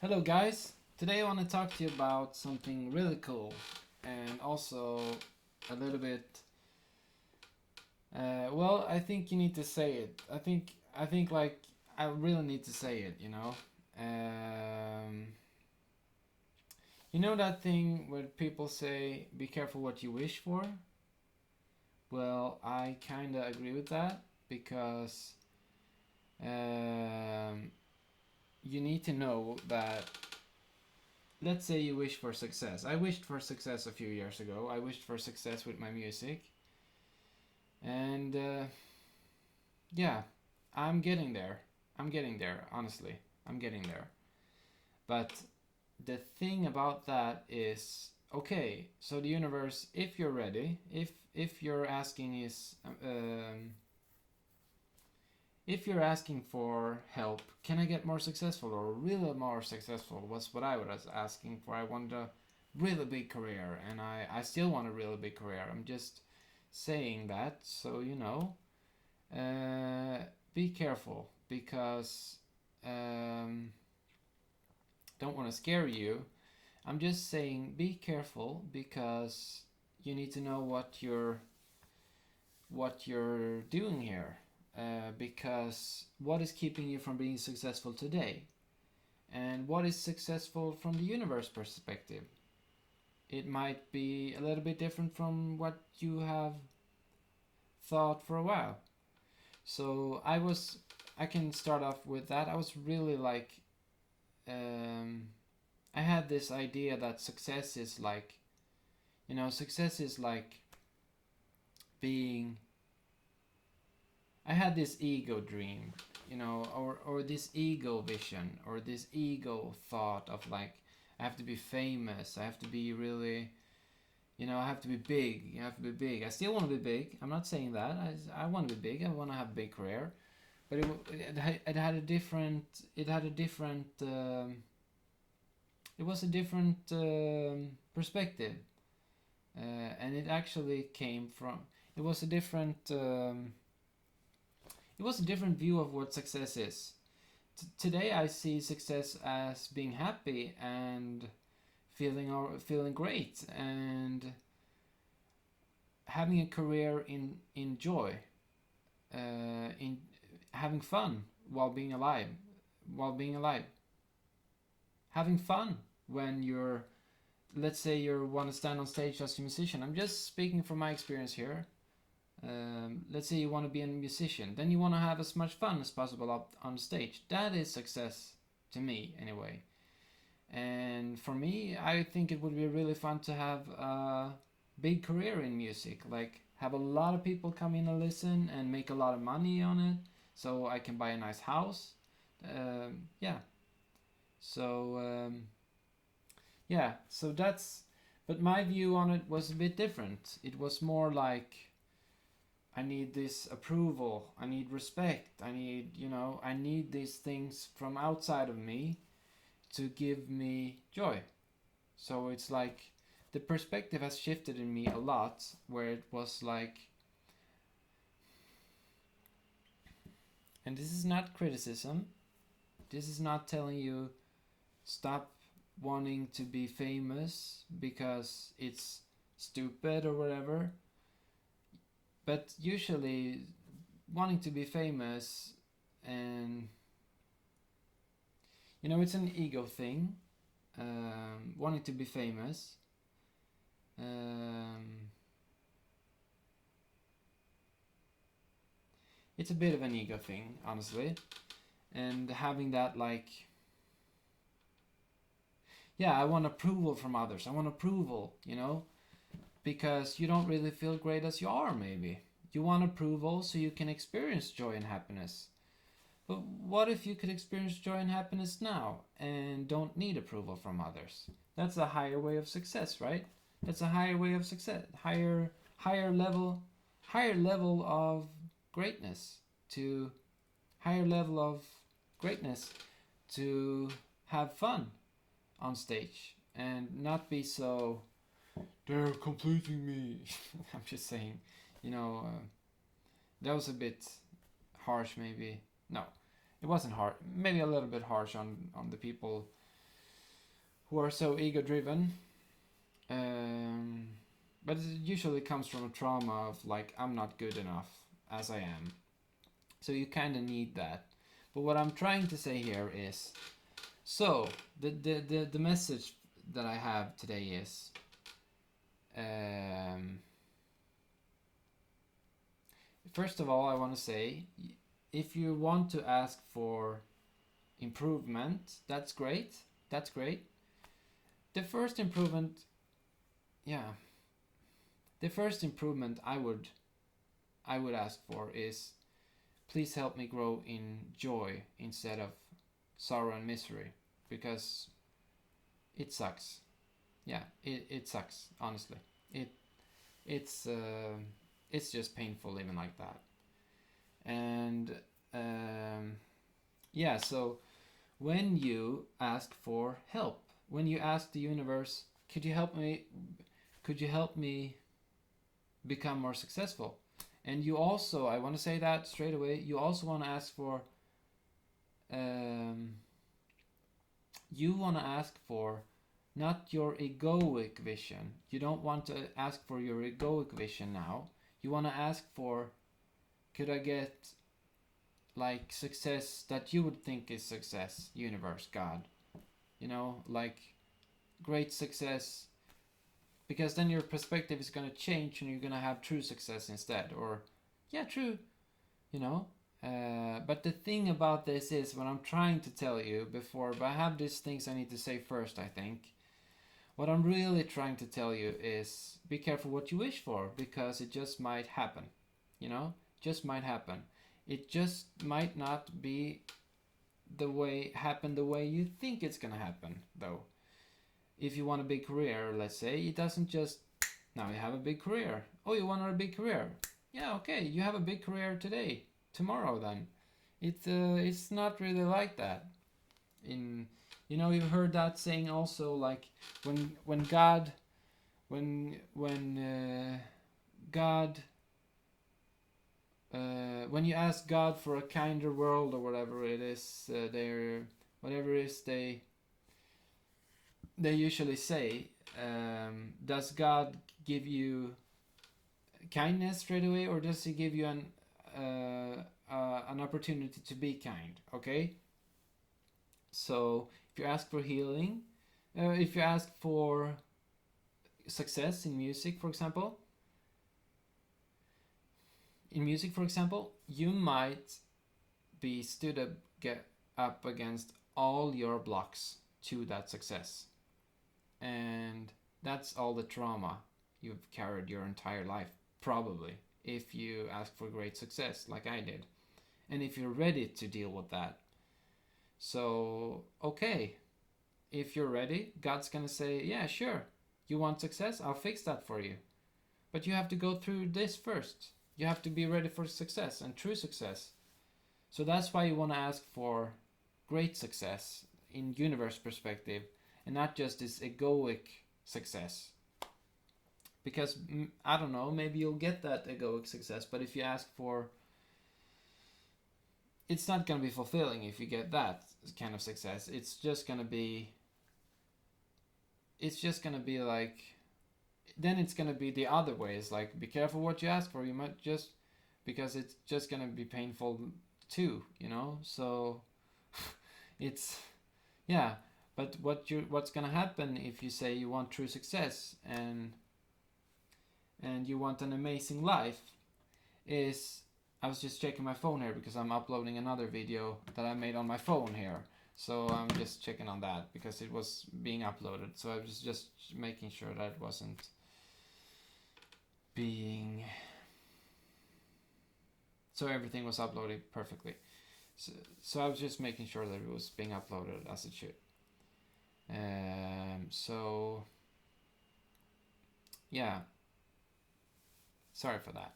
Hello, guys. Today I want to talk to you about something really cool and also a little bit. Well, I think you need to say it. I think like I really need to say it. Um, you know that thing where people say, "Be careful what you wish for." Well, I kind of agree with that because um, you need to know that let's say you wish for success. I wished for success a few years ago. I wished for success with my music. And yeah, I'm getting there. I'm getting there, honestly. I'm getting there. But the thing about that is okay, so the universe, if you're ready, if you're asking is if you're asking for help, can I get more successful or really more successful was what I was asking for. I wanted a really big career and I still want a really big career. I'm just saying that so you know. Be careful because um, don't want to scare you. I'm just saying be careful because you need to know what you're doing here. Because what is keeping you from being successful today? And what is successful from the universe perspective? It might be a little bit different from what you have thought for a while. So I can start off with that. I was really like, um, I had this idea that success is like, success is like being. I had this ego dream, or this ego vision, or this ego thought of like, I have to be famous. I have to be really, I have to be big. You have to be big. I still want to be big. I'm not saying that. I want to be big. I want to have a big career. But it had a different. It had a different. It was a different perspective, and it actually came from. It was a different. It was a different view of what success is. Today, I see success as being happy and feeling great and having a career in joy, in having fun while being alive, while being alive, having fun when you're, let's say you want to stand on stage as a musician. I'm just speaking from my experience here. Let's say you want to be a musician, then you want to have as much fun as possible up on stage. That is success to me, anyway. And for me, I think it would be really fun to have a big career in music. Like, have a lot of people come in and listen and make a lot of money on it so I can buy a nice house. Yeah. So, yeah. So that's. But my view on it was a bit different. It was more like I need this approval. I need respect. I need these things from outside of me to give me joy. So it's like the perspective has shifted in me a lot, where it was like, and this is not criticism, this is not telling you stop wanting to be famous because it's stupid or whatever, but usually wanting to be famous and it's an ego thing, wanting to be famous. Um, it's a bit of an ego thing, honestly, and having that like, yeah, I want approval from others. I want approval, because you don't really feel great as you are, maybe. You want approval so you can experience joy and happiness. But what if you could experience joy and happiness now and don't need approval from others? That's a higher way of success, right? That's a higher way of success. Higher level of greatness to higher level of greatness to have fun on stage and not be so they're completing me. I'm just saying, that was a bit harsh, maybe. No, it wasn't hard. Maybe a little bit harsh on the people who are so ego driven. But it usually comes from a trauma of like, I'm not good enough as I am. So you kind of need that. But what I'm trying to say here is, so the message that I have today is, first of all, I want to say, if you want to ask for improvement, that's great. That's great. The first improvement, yeah. The first improvement I would ask for is, please help me grow in joy instead of sorrow and misery, because it sucks. Yeah, it sucks, honestly. It's it's just painful living like that. And yeah, so when you ask for help, when you ask the universe, could you help me? Could you help me become more successful? And you also, I want to say that straight away, you also want to ask for, you want to ask for not your egoic vision. You don't want to ask for your egoic vision now. You want to ask for, could I get like success that you would think is success, universe, God? You know, like great success, because then your perspective is going to change and you're going to have true success instead. Or, yeah, true, you know. But the thing about this is, what I'm trying to tell you before, but I have these things I need to say first, I think. What I'm really trying to tell you is, be careful what you wish for, because it just might happen. You know, just might happen. It just might not be the way you think it's gonna happen, though. If you want a big career, let's say, it doesn't just, now you have a big career. Oh, you want a big career? Yeah, okay, you have a big career today. Tomorrow, then, it's not really like that. In, you know, you've heard that saying also, like when God, God, when you ask God for a kinder world or whatever it is, whatever it is they usually say, does God give you kindness straight away, or does He give you an opportunity to be kind? Okay. So if you ask for healing, if you ask for success in music, for example, you might be get up against all your blocks to that success. And that's all the trauma you've carried your entire life, probably, if you ask for great success like I did. And if you're ready to deal with that. So, okay, if you're ready, God's gonna say, yeah, sure, you want success? I'll fix that for you. But you have to go through this first. You have to be ready for success and true success. So that's why you want to ask for great success in universe perspective, and not just this egoic success. Because, I don't know, maybe you'll get that egoic success, but if you ask for, it's not going to be fulfilling if you get that kind of success. It's just going to be like, then it's going to be the other ways, like, be careful what you ask for. You might just, because it's just going to be painful too, you know. So it's, yeah. But what's going to happen if you say you want true success and you want an amazing life is, I was just checking my phone here because I'm uploading another video that I made on my phone here. So I'm just checking on that because it was being uploaded. So I was just making sure that it wasn't being, so everything was uploaded perfectly. So I was just making sure that it was being uploaded as it should. So yeah, sorry for that.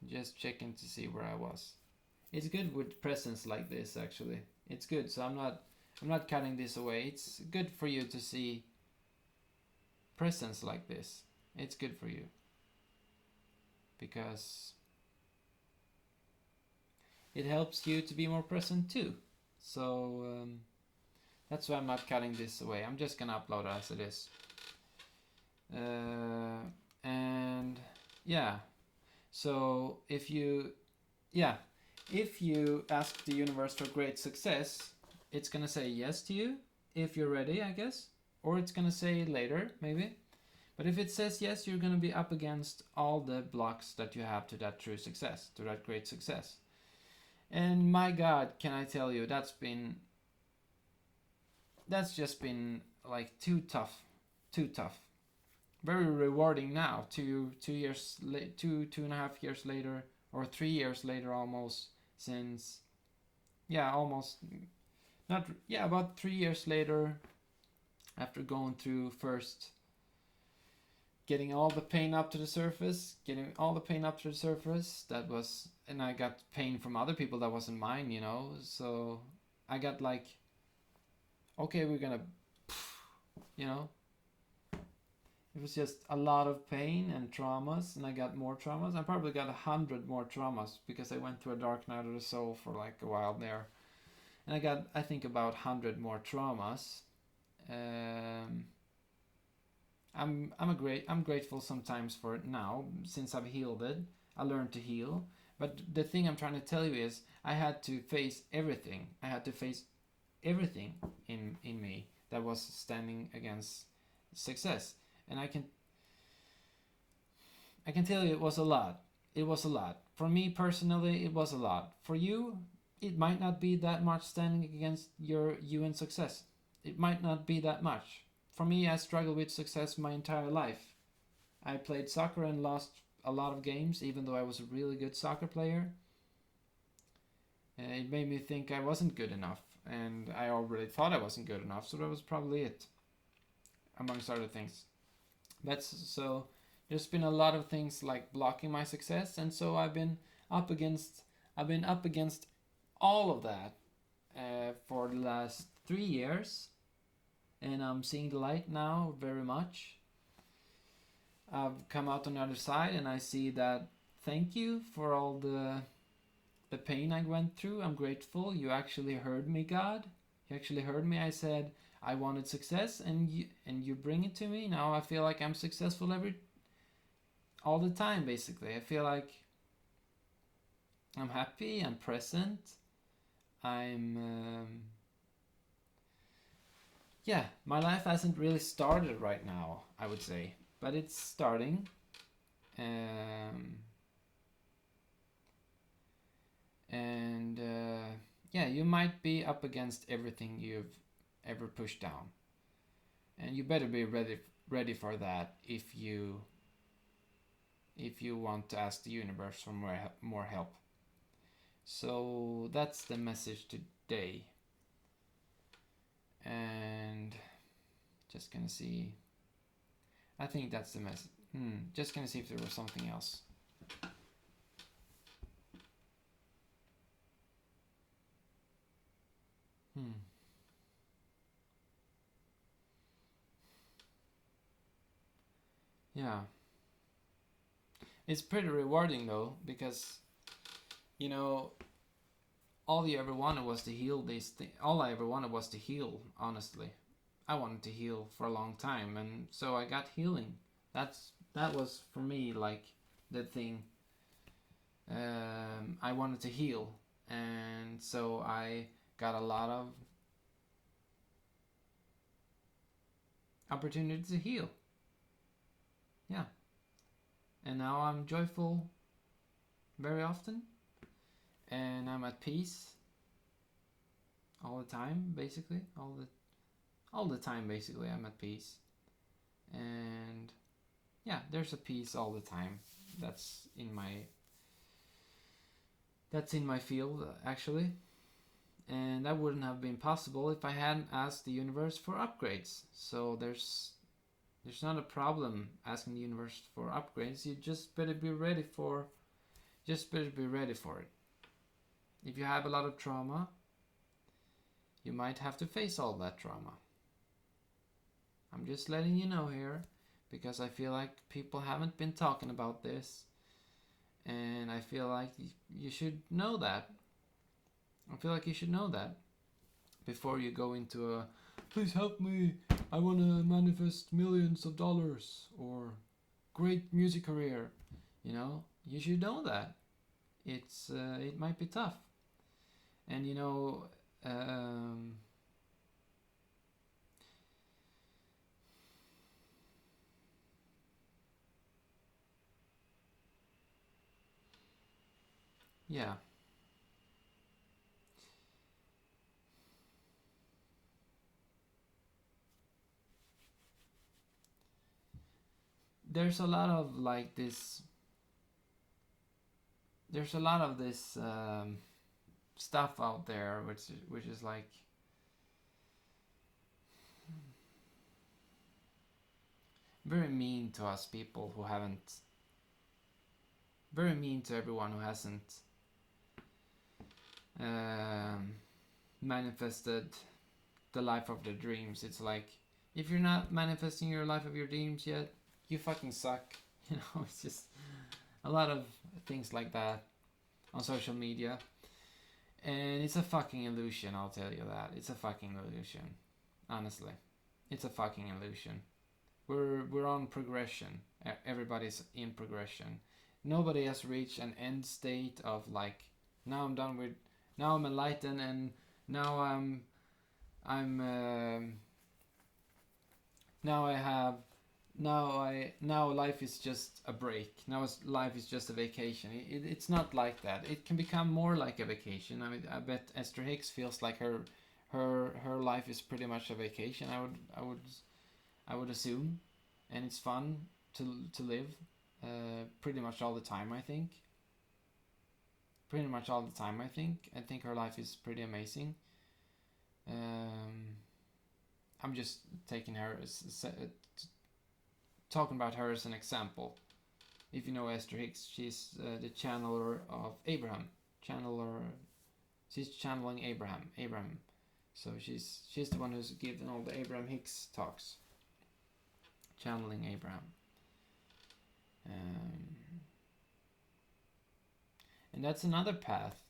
Just checking to see where I was. It's good with presents like this, actually. It's good. So I'm not cutting this away. It's good for you to see presents like this. It's good for you because it helps you to be more present too. So that's why I'm not cutting this away. I'm just gonna upload it as it is. And yeah, so if you ask the universe for great success, it's gonna say yes to you if you're ready, I guess, or it's gonna say later maybe. But if it says yes, you're gonna be up against all the blocks that you have to that true success, to that great success. And my God, can I tell you, that's just been like too tough. Very rewarding now. 2.5 years later, or 3 years later almost, since about 3 years later, after going through first getting all the pain up to the surface, that was, and I got pain from other people that wasn't mine, so I got like, okay, we're gonna, it was just a lot of pain and traumas, and I got more traumas. I probably got 100 more traumas because I went through a dark night of the soul for like a while there, and I got, I think, about 100 more traumas. I'm grateful sometimes for it now, since I've healed it. I learned to heal. But the thing I'm trying to tell you is I had to face everything. I had to face everything in me that was standing against success. And I can tell you it was a lot. It was a lot. For me personally, it was a lot. For you, it might not be that much standing against you and success. It might not be that much. For me, I struggled with success my entire life. I played soccer and lost a lot of games, even though I was a really good soccer player. It made me think I wasn't good enough, and I already thought I wasn't good enough, so that was probably it, amongst other things. So there's been a lot of things like blocking my success, and so I've been up against all of that for the last 3 years. And I'm seeing the light now very much. I've come out on the other side, and I see that. Thank you for all the pain I went through. I'm grateful. You actually heard me, God. You actually heard me. I said I wanted success, and you bring it to me. Now I feel like I'm successful all the time. Basically, I feel like I'm happy. I'm present. My life hasn't really started right now, I would say, but it's starting. You might be up against everything you've ever pushed down, and you better be ready for that if you want to ask the universe for more help. So that's the message today. And just gonna see. I think that's the message. Just gonna see if there was something else. Yeah. It's pretty rewarding though, because all you ever wanted was to heal these things. All I ever wanted was to heal, honestly. I wanted to heal for a long time, and so I got healing. That was for me like the thing. I wanted to heal, and so I got a lot of opportunity to heal. Yeah. And now I'm joyful very often, and I'm at peace all the time, basically. All the time, basically, I'm at peace. And yeah, there's a peace all the time. That's in my field, actually. And that wouldn't have been possible if I hadn't asked the universe for upgrades. So there's not a problem asking the universe for upgrades. You just better be ready for it. If you have a lot of trauma, you might have to face all that trauma. I'm just letting you know here, because I feel like people haven't been talking about this, and I feel like you should know that. I feel like you should know that before you go into a please help me, I want to manifest millions of dollars or great music career. You know, you should know that it might be tough, and um, yeah, there's a lot of like this. There's a lot of this stuff out there, which is like very mean to us people who haven't. Very mean to everyone who hasn't um, manifested the life of their dreams. It's like, if you're not manifesting your life of your dreams yet, you fucking suck. You know, it's just a lot of things like that on social media. And it's a fucking illusion, I'll tell you that. It's a fucking illusion. Honestly. It's a fucking illusion. We're on progression. Everybody's in progression. Nobody has reached an end state of like, now I'm done with, now I'm enlightened, and now I'm now I have now life is just a break. Now life is just a vacation. It's not like that. It can become more like a vacation. I mean, I bet Esther Hicks feels like her life is pretty much a vacation. I would assume, and it's fun to live pretty much all the time. I think pretty much all the time. I think her life is pretty amazing. Um, I'm just taking her talking about her as an example. If you know Esther Hicks, she's the channeler of Abraham. Channeler, she's channeling Abraham. So she's the one who's given all the Abraham Hicks talks. Channeling Abraham. And that's another path.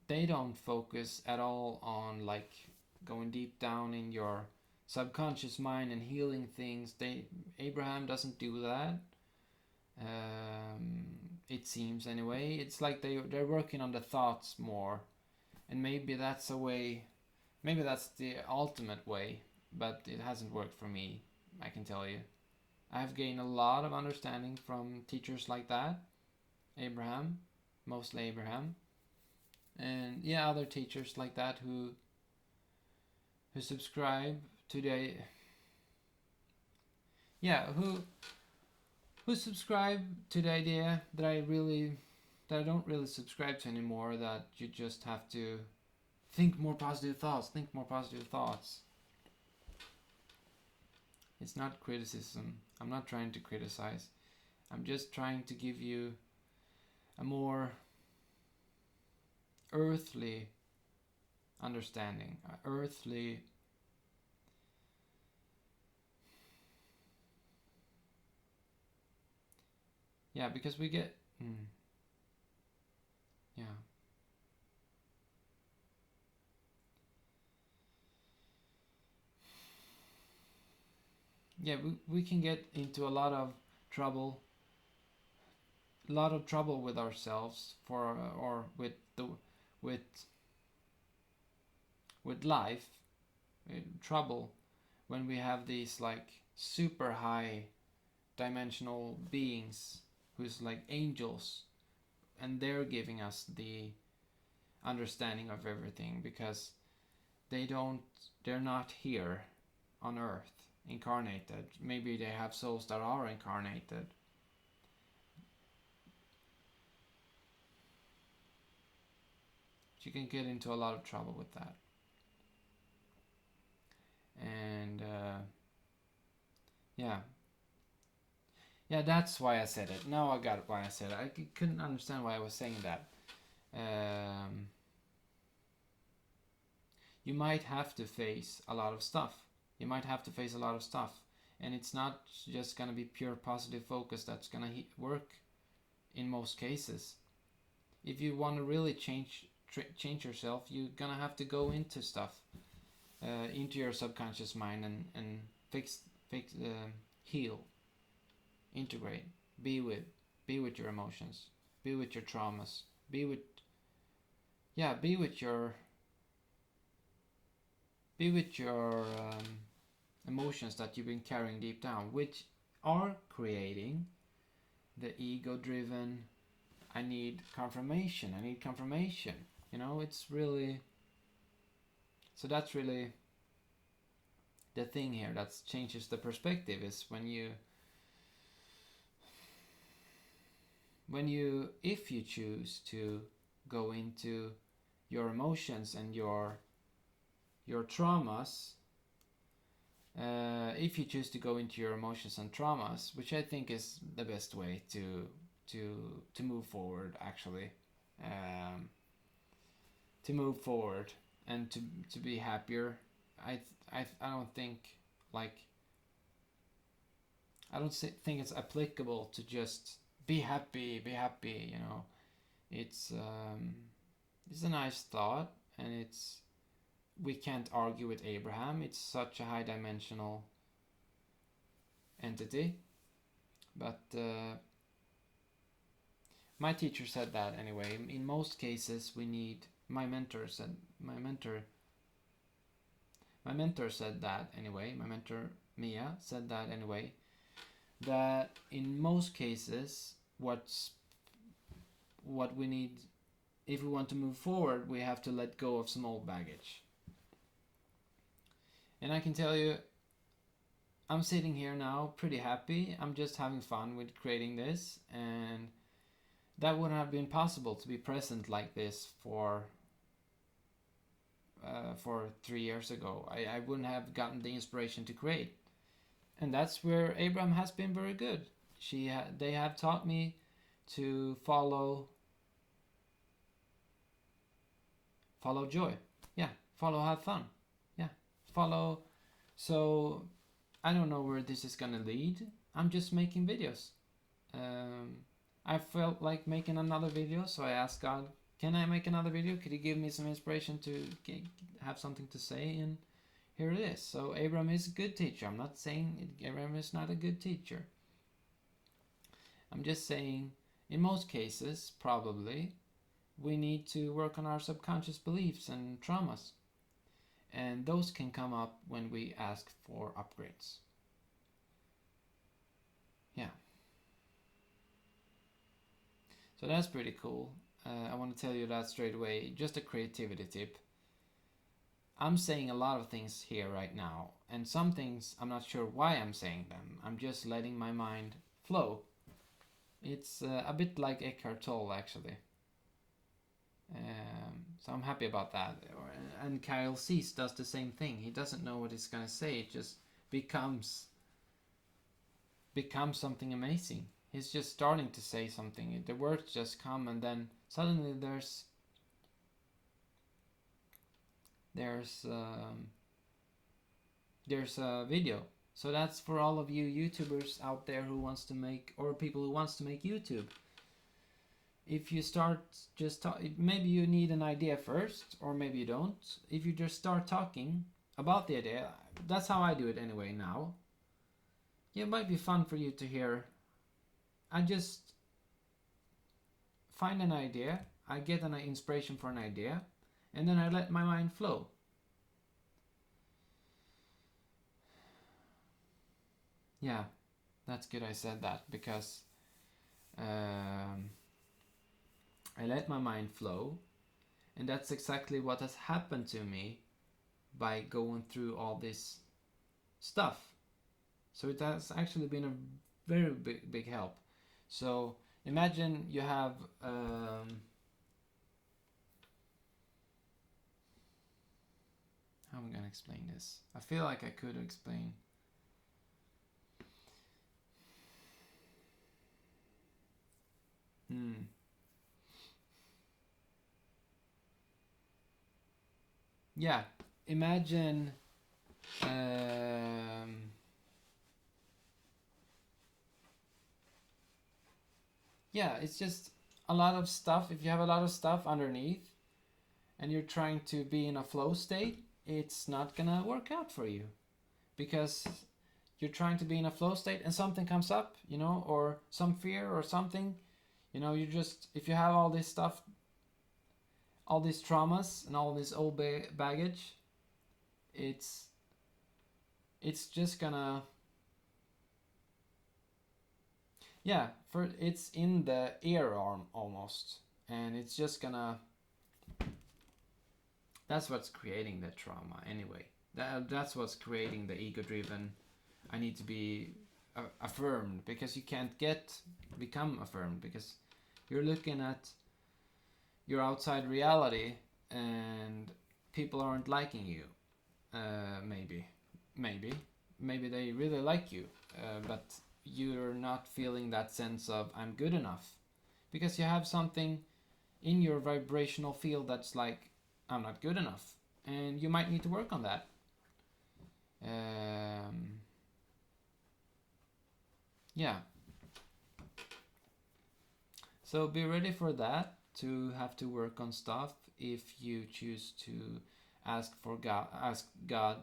They don't focus at all on like going deep down in your subconscious mind and healing things. Abraham doesn't do that. It seems anyway. It's like they're working on the thoughts more, and maybe that's a way. Maybe that's the ultimate way, but it hasn't worked for me. I can tell you. I've gained a lot of understanding from teachers like that. Abraham, mostly Abraham, and yeah, other teachers like that who subscribe to the yeah who subscribe to the idea that I don't really subscribe to anymore. That you just have to think more positive thoughts. Think more positive thoughts. It's not criticism. I'm not trying to criticize. I'm just trying to give you a more earthly understanding, earthly yeah, because we get yeah. Yeah, we can get into trouble a lot of trouble with ourselves for or with with life, trouble when we have these like super high dimensional beings who's like angels, and they're giving us the understanding of everything because they're not here on earth incarnated. Maybe they have souls that are incarnated. You can get into a lot of trouble with that. And yeah, that's why I said it. Now I got why I said it. I couldn't understand why I was saying that. you might have to face a lot of stuff. You might have to face a lot of stuff. And it's not just going to be pure positive focus that's going to work in most cases. If you want to really change yourself, you're going to have to go into stuff, into your subconscious mind, and heal, integrate, be with your emotions, be with your traumas, be with your emotions that you've been carrying deep down, which are creating the ego-driven, I need confirmation. It's really, so that's really the thing here that changes the perspective, is if you choose to go into your emotions and your traumas, if you choose to go into your emotions and traumas, which I think is the best way to move forward, actually, to move forward and to be happier. I don't think, like, I don't think it's applicable to just be happy. It's a nice thought, and we can't argue with Abraham. It's such a high dimensional entity. But my teacher said that anyway. In most cases, we need. My mentor said that anyway. My mentor Mia said that anyway. That in most cases, what we need, if we want to move forward, we have to let go of some old baggage. And I can tell you, I'm sitting here now pretty happy. I'm just having fun with creating this, and that wouldn't have been possible to be present like this for 3 years ago. I wouldn't have gotten the inspiration to create. And that's where Abraham has been very good. They have taught me to follow joy. Yeah, have fun. Yeah, follow. So I don't know where this is gonna lead. I'm just making videos. I felt like making another video, so I asked God, can I make another video? Could he give me some inspiration to have something to say? And here it is. So Abraham is a good teacher. I'm not saying Abraham is not a good teacher. I'm just saying, in most cases, probably, we need to work on our subconscious beliefs and traumas. And those can come up when we ask for upgrades. Yeah. So that's pretty cool. I want to tell you that straight away. Just a creativity tip. I'm saying a lot of things here right now, and some things I'm not sure why I'm saying them. I'm just letting my mind flow. It's a bit like Eckhart Tolle, actually. So I'm happy about that. And Kyle Cease does the same thing. He doesn't know what he's gonna say. It just becomes something amazing. He's just starting to say something. The words just come, and then suddenly there's a video. So that's for all of you YouTubers out there who wants to make, or people who wants to make YouTube. If you start maybe you need an idea first, or maybe you don't. If you just start talking about the idea, that's how I do it anyway now. Yeah, it might be fun for you to hear. I just find an idea, I get an inspiration for an idea, and then I let my mind flow. Yeah, that's good I said that, because I let my mind flow, and that's exactly what has happened to me by going through all this stuff. So it has actually been a very big help. So imagine you have how am I gonna explain this? I feel like I could explain. Yeah, imagine um, yeah, it's just a lot of stuff. If you have a lot of stuff underneath and you're trying to be in a flow state, it's not gonna work out for you, because you're trying to be in a flow state and something comes up, or some fear or something, you just, if you have all this stuff, all these traumas and all this old baggage, it's just gonna, yeah, it's in the ear arm almost, and it's just gonna, that's what's creating the trauma anyway. That's what's creating the ego driven, I need to be affirmed, because you can't become affirmed, because you're looking at your outside reality and people aren't liking you. Maybe they really like you, but you're not feeling that sense of I'm good enough, because you have something in your vibrational field that's like, I'm not good enough, and you might need to work on that. Yeah. So be ready for that, to have to work on stuff if you choose to ask God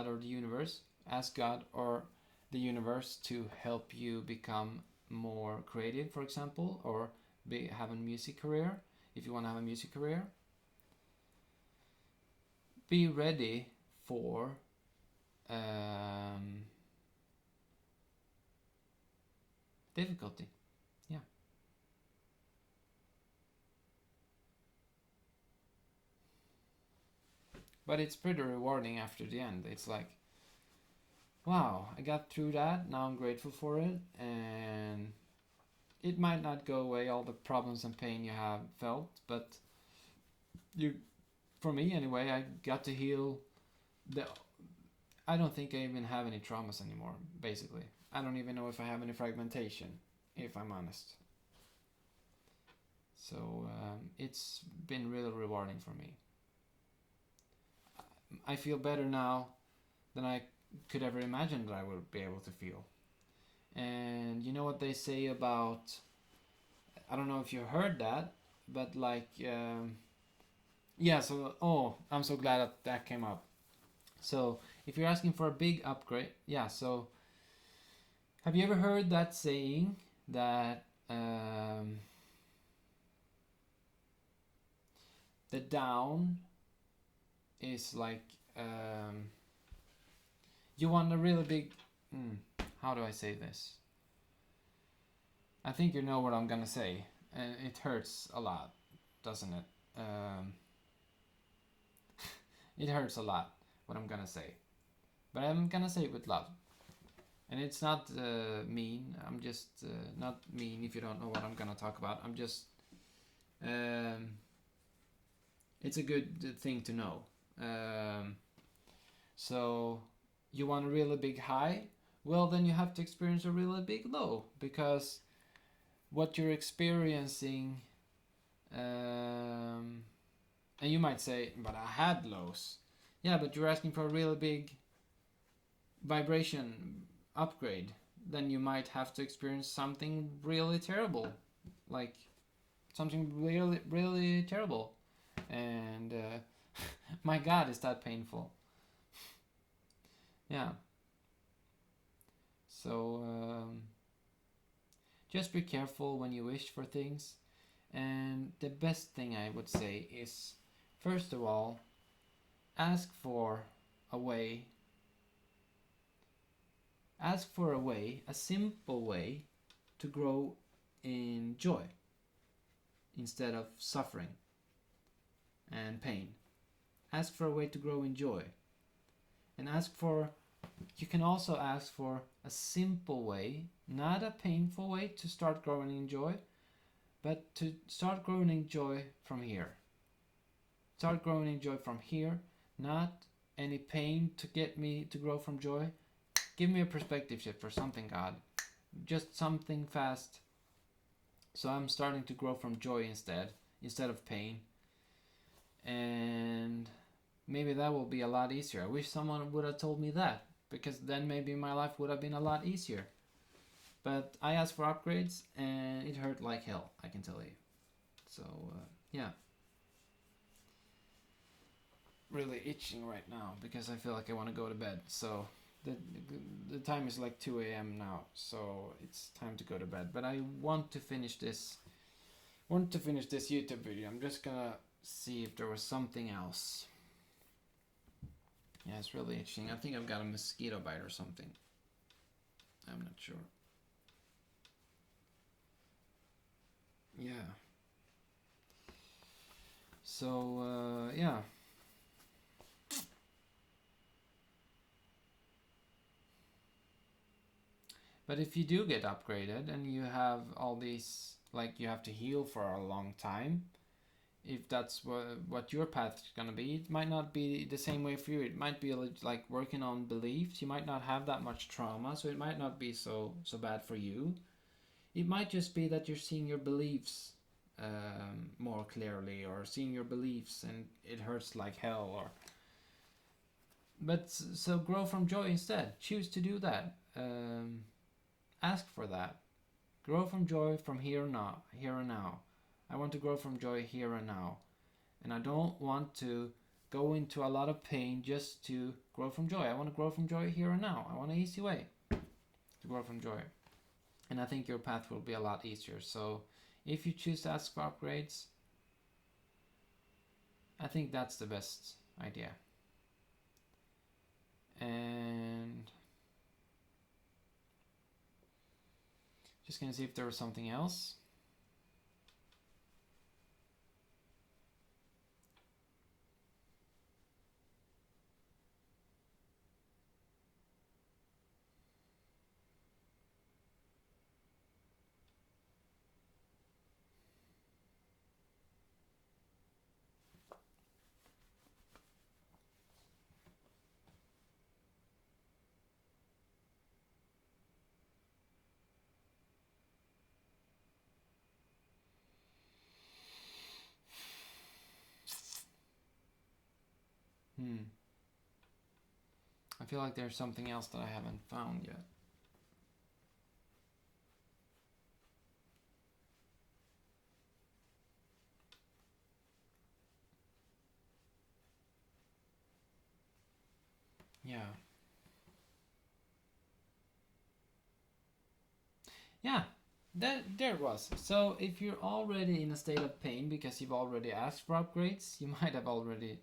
or the universe, ask God or the universe to help you become more creative, for example, or have a music career. If you want to have a music career, be ready for difficulty. Yeah. But it's pretty rewarding after the end. It's like, wow, I got through that. Now I'm grateful for it. And it might not go away, all the problems and pain you have felt, but for me anyway, I got to heal I don't think I even have any traumas anymore, basically. I don't even know if I have any fragmentation, if I'm honest. So it's been really rewarding for me. I feel better now than I could ever imagine that I would be able to feel. And you know what they say about, I don't know if you heard that, but like, yeah, so, I'm so glad that came up. So if you're asking for a big upgrade, yeah, so have you ever heard that saying that the down is like, you want a really big, how do I say this? I think you know what I'm gonna say. It hurts a lot, doesn't it? It hurts a lot what I'm gonna say, but I'm gonna say it with love. And it's not mean. I'm just not mean if you don't know what I'm gonna talk about. I'm just, it's a good thing to know. So you want a really big high? Well, then you have to experience a really big low, because what you're experiencing, and you might say, but I had lows. Yeah, but you're asking for a really big vibration upgrade. Then you might have to experience something really terrible, like something really, really terrible. And my God, is that painful? Yeah. So just be careful when you wish for things. And the best thing I would say is, first of all, ask for a way. Ask for a way, a simple way, to grow in joy instead of suffering and pain. Ask for a way to grow in joy. And you can also ask for a simple way, not a painful way, to start growing in joy, but to start growing in joy from here. Start growing in joy from here, not any pain to get me to grow from joy. Give me a perspective shift or something, God. Just something fast. So I'm starting to grow from joy instead of pain. And maybe that will be a lot easier. I wish someone would have told me that, because then maybe my life would have been a lot easier. But I asked for upgrades and it hurt like hell, I can tell you. So, yeah. Really itching right now because I feel like I want to go to bed. So, the time is like 2 a.m. now, so it's time to go to bed. But I want to finish this. YouTube video. I'm just gonna see if there was something else. Yeah, it's really itching. I think I've got a mosquito bite or something. I'm not sure. Yeah. So, yeah. But if you do get upgraded and you have all these, like you have to heal for a long time, if that's what your path is going to be, it might not be the same way for you. It might be like working on beliefs. You might not have that much trauma, so it might not be so bad for you. It might just be that you're seeing your beliefs more clearly, or seeing your beliefs and it hurts like hell. Or but so grow from joy instead. Choose to do that. Ask for that. Grow from joy from here and now. I want to grow from joy here and now. And I don't want to go into a lot of pain just to grow from joy. I want to grow from joy here and now. I want an easy way to grow from joy. And I think your path will be a lot easier. So if you choose to ask for upgrades, I think that's the best idea. And just gonna see if there was something else. I feel like there's something else that I haven't found yet. Yeah. Yeah, there it was. So if you're already in a state of pain because you've already asked for upgrades, you might have already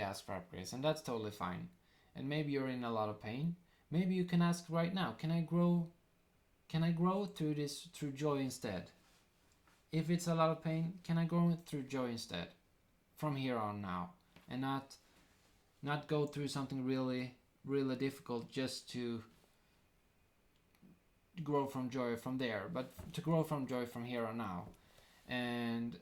asked for upgrades, and that's totally fine. And maybe you're in a lot of pain. Maybe you can ask right now, can I grow through joy instead? If it's a lot of pain, can I grow through joy instead from here on now, and not go through something really difficult just to grow from joy from there, but to grow from joy from here on now. And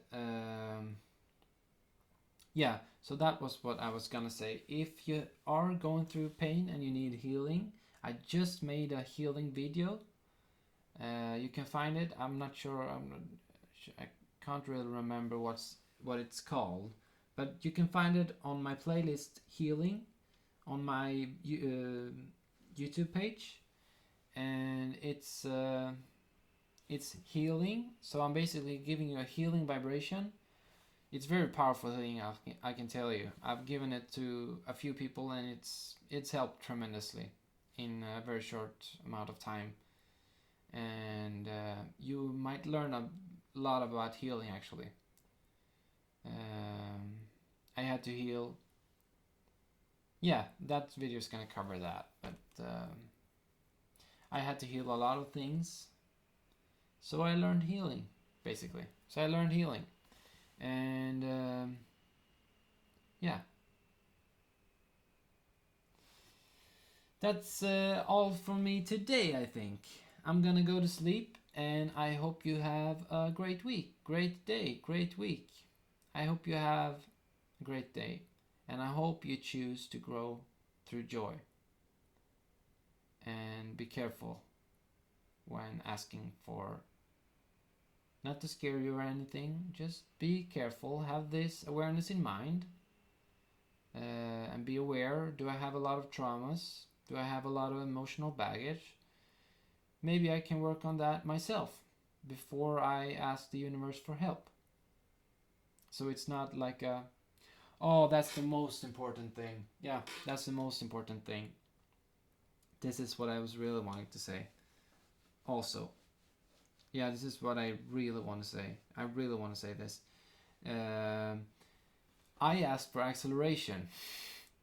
yeah, so that was what I was gonna say. If you are going through pain and you need healing, I just made a healing video. You can find it. I'm not sure. I can't really remember what it's called, but you can find it on my playlist Healing on my YouTube page, and it's healing. So I'm basically giving you a healing vibration. It's very powerful thing. I can tell you. I've given it to a few people, and it's helped tremendously in a very short amount of time. And you might learn a lot about healing actually. I had to heal. Yeah, that video is gonna cover that, but I had to heal a lot of things, so I learned healing basically. So I learned healing, and yeah, that's all from me today. I think I'm gonna go to sleep, and I hope you have a great week, great day, great week. I hope you have a great day, and I hope you choose to grow through joy. And be careful when asking for Not to scare you or anything, just be careful, have this awareness in mind, and be aware. Do I have a lot of traumas? Do I have a lot of emotional baggage? Maybe I can work on that myself before I ask the universe for help. So it's not like a, oh, that's the most important thing. Yeah, that's the most important thing. This is what I was really wanting to say. Also, yeah, this is what I really want to say. I really want to say this. I asked for acceleration.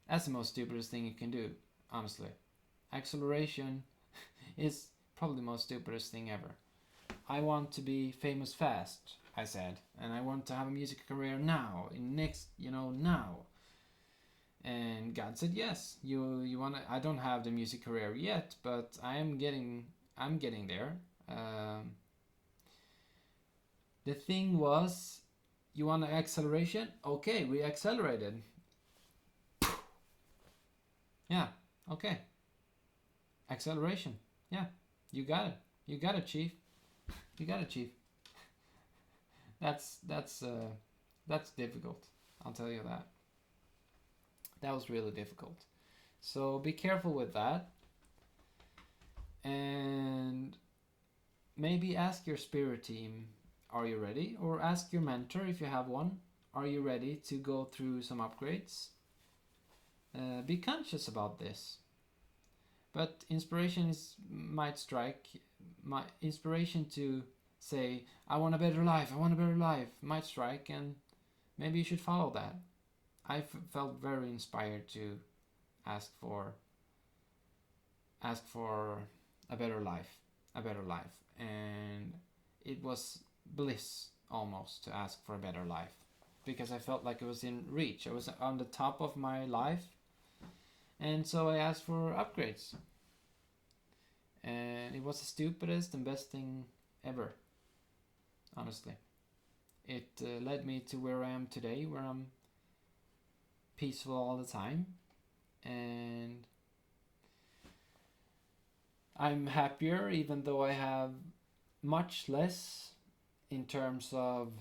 That's the most stupidest thing you can do, honestly. Acceleration is probably the most stupidest thing ever. I want to be famous fast, I said, and I want to have a music career now, now. And God said yes. You want to? I don't have the music career yet, but I'm getting there. The thing was, you want an acceleration? Okay, we accelerated. Yeah, okay. Acceleration. Yeah, you got it. You got it, Chief. You got it, Chief. That's difficult. I'll tell you that. That was really difficult. So be careful with that. And maybe ask your spirit team, are you ready? Or ask your mentor if you have one, are you ready to go through some upgrades? Be conscious about this. But inspiration might strike. My inspiration to say, I want a better life, might strike, and maybe you should follow that. I felt very inspired to ask for a better life, and it was bliss almost to ask for a better life, because I felt like it was in reach. I was on the top of my life, and so I asked for upgrades, and it was the stupidest and best thing ever, honestly. It led me to where I am today, where I'm peaceful all the time, and I'm happier, even though I have much less in terms of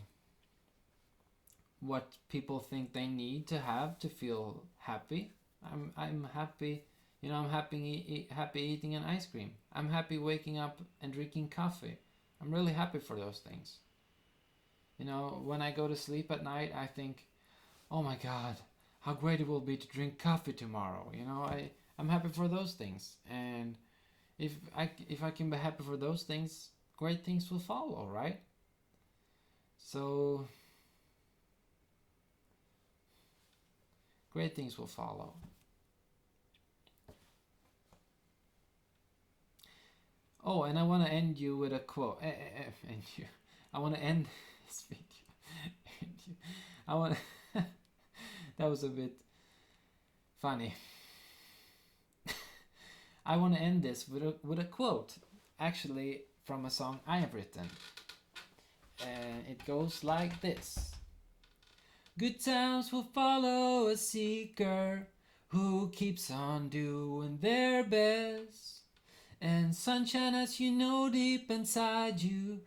what people think they need to have to feel happy. I'm happy, I'm happy eating an ice cream. I'm happy waking up and drinking coffee. I'm really happy for those things. When I go to sleep at night, I think, oh my God, how great it will be to drink coffee tomorrow. I'm happy for those things, and if I can be happy for those things, great things will follow, right? So great things will follow. Oh, and I want to end you with a quote. I want to end this video. I want. That was a bit funny. I want to end this with a quote, actually from a song I have written. And it goes like this. Good times will follow a seeker who keeps on doing their best. And sunshine, as you know deep inside you,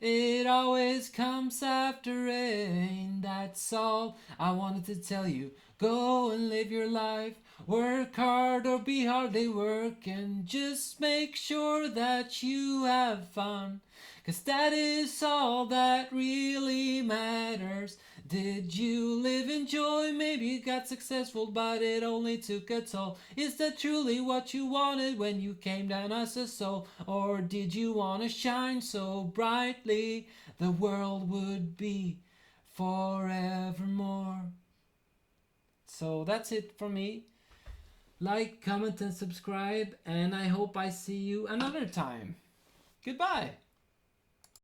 it always comes after rain. That's all I wanted to tell you. Go and live your life. Work hard or be hardly working. Just make sure that you have fun, 'cause that is all that really matters. Did you live in joy? Maybe you got successful, but it only took a toll. Is that truly what you wanted when you came down as a soul? Or did you want to shine so brightly the world would be forevermore? So that's it from me. Like, comment, and subscribe, and I hope I see you another time. Goodbye.